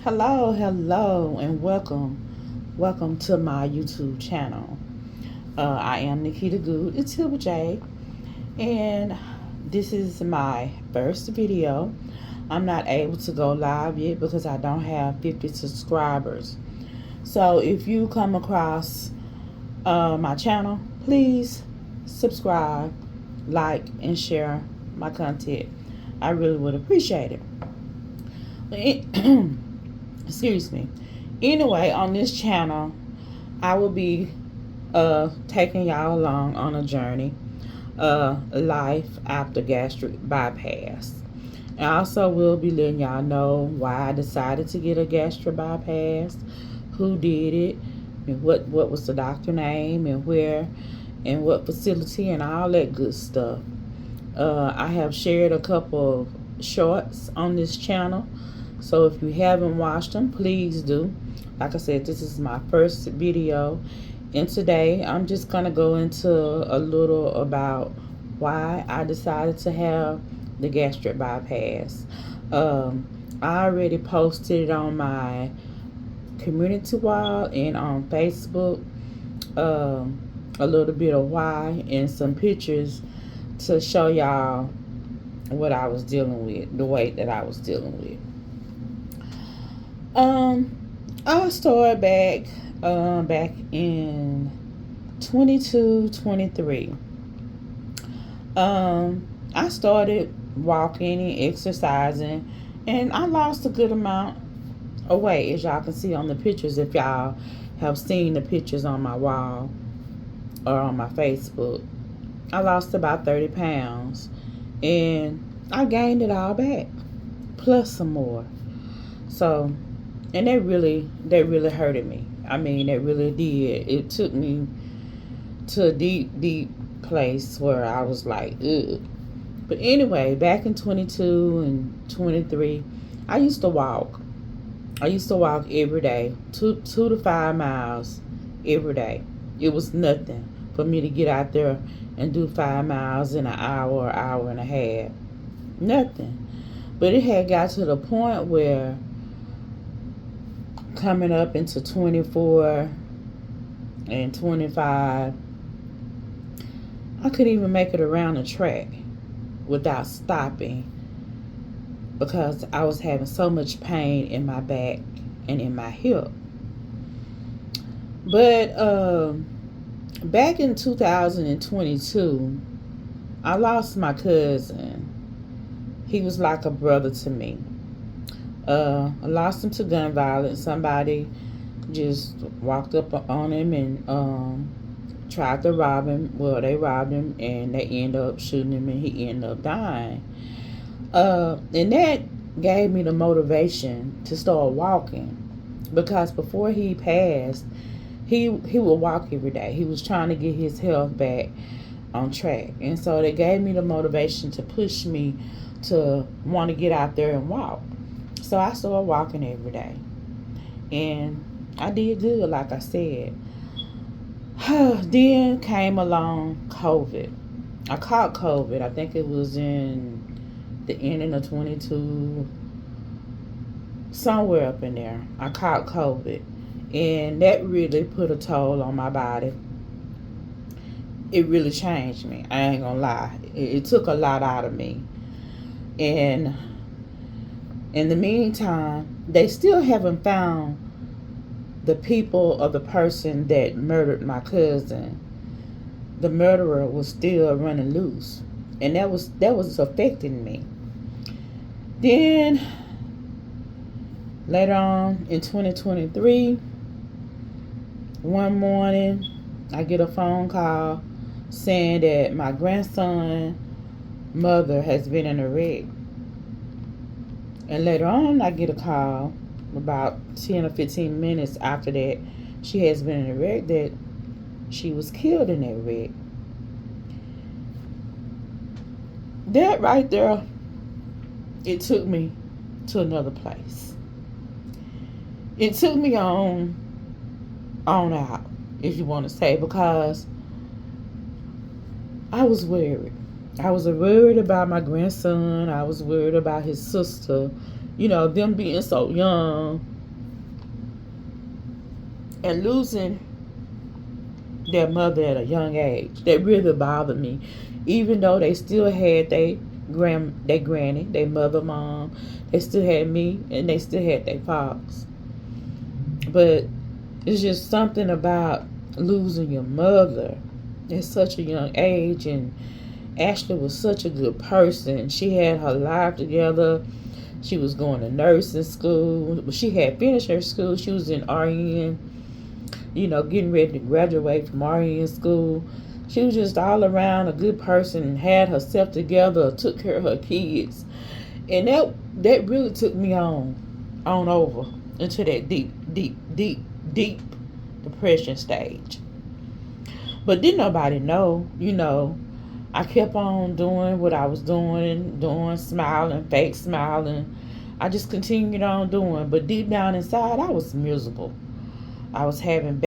Hello, and welcome to my YouTube channel. I am Nikita Goode-Itegbojie, and this is my first video. I'm not able to go live yet because I don't have 50 subscribers. So if you come across my channel, please subscribe, like, and share my content. I really would appreciate it. Excuse me. Anyway, on this channel, I will be taking y'all along on a journey, life after gastric bypass. And I also will be letting y'all know why I decided to get a gastric bypass, who did it, and what was the doctor name, and where, and what facility, and all that good stuff. I have shared a couple of shorts on this channel, so if you haven't watched them, please do. Like I said, this is my first video, and today I'm just gonna go into a little about why I decided to have the gastric bypass. I already posted it on my community wall and on Facebook, a little bit of why and some pictures to show y'all what I was dealing with, the weight that I was dealing with. I started back in 23. I started walking and exercising, and I lost a good amount of weight, as y'all can see on the pictures. If y'all have seen the pictures on my wall or on my Facebook, I lost about 30 pounds, and I gained it all back, plus some more. So, and that really hurted me. I mean, that really did. It took me to a deep place where I was like, ugh. But anyway, back in 22 and 23, I used to walk. I used to walk every day, 2 to 5 miles every day. It was nothing for me to get out there and do 5 miles in an hour and a half. Nothing. But it had got to the point where, coming up into 24 and 25, I couldn't even make it around the track without stopping because I was having so much pain in my back and in my hip. But back in 2022, I lost my cousin. He was like a brother to me. I lost him to gun violence. Somebody just walked up on him and tried to rob him. Well, they robbed him, and they ended up shooting him, and he ended up dying. And that gave me the motivation to start walking, because before he passed, he would walk every day. He was trying to get his health back on track, and so that gave me the motivation to push me to want to get out there and walk. So I started walking every day, and I did good, like I said. Then came along COVID. I caught COVID. I think it was in the ending of 22, somewhere up in there. I caught COVID, and that really put a toll on my body. It really changed me. I ain't gonna lie. It took a lot out of me. And in the meantime, they still haven't found the people or the person that murdered my cousin. The murderer was still running loose, and that was affecting me. Then later on in 2023, one morning I get a phone call saying that my grandson's mother has been in a wreck. And later on, I get a call about 10 or 15 minutes after that she has been in a wreck, that she was killed in that wreck. That right there, it took me to another place. It took me on out, if you want to say, because I was worried. I was worried about my grandson. I was worried about his sister You know, them being so young and losing their mother at a young age. That really bothered me. Even though they still had their granny, their mother, mom, they still had me, and they still had their pops. But it's just something about losing your mother at such a young age. And Ashley was such a good person. She had her life together. She was going to nursing school. She had finished her school. She was in RN, you know, getting ready to graduate from RN school. She was just all around a good person and had herself together, took care of her kids. And that really took me on over into that deep depression stage. But didn't nobody know, you know. I kept on doing what I was doing, smiling, fake smiling. I just continued on doing. But deep down inside, I was miserable. I was having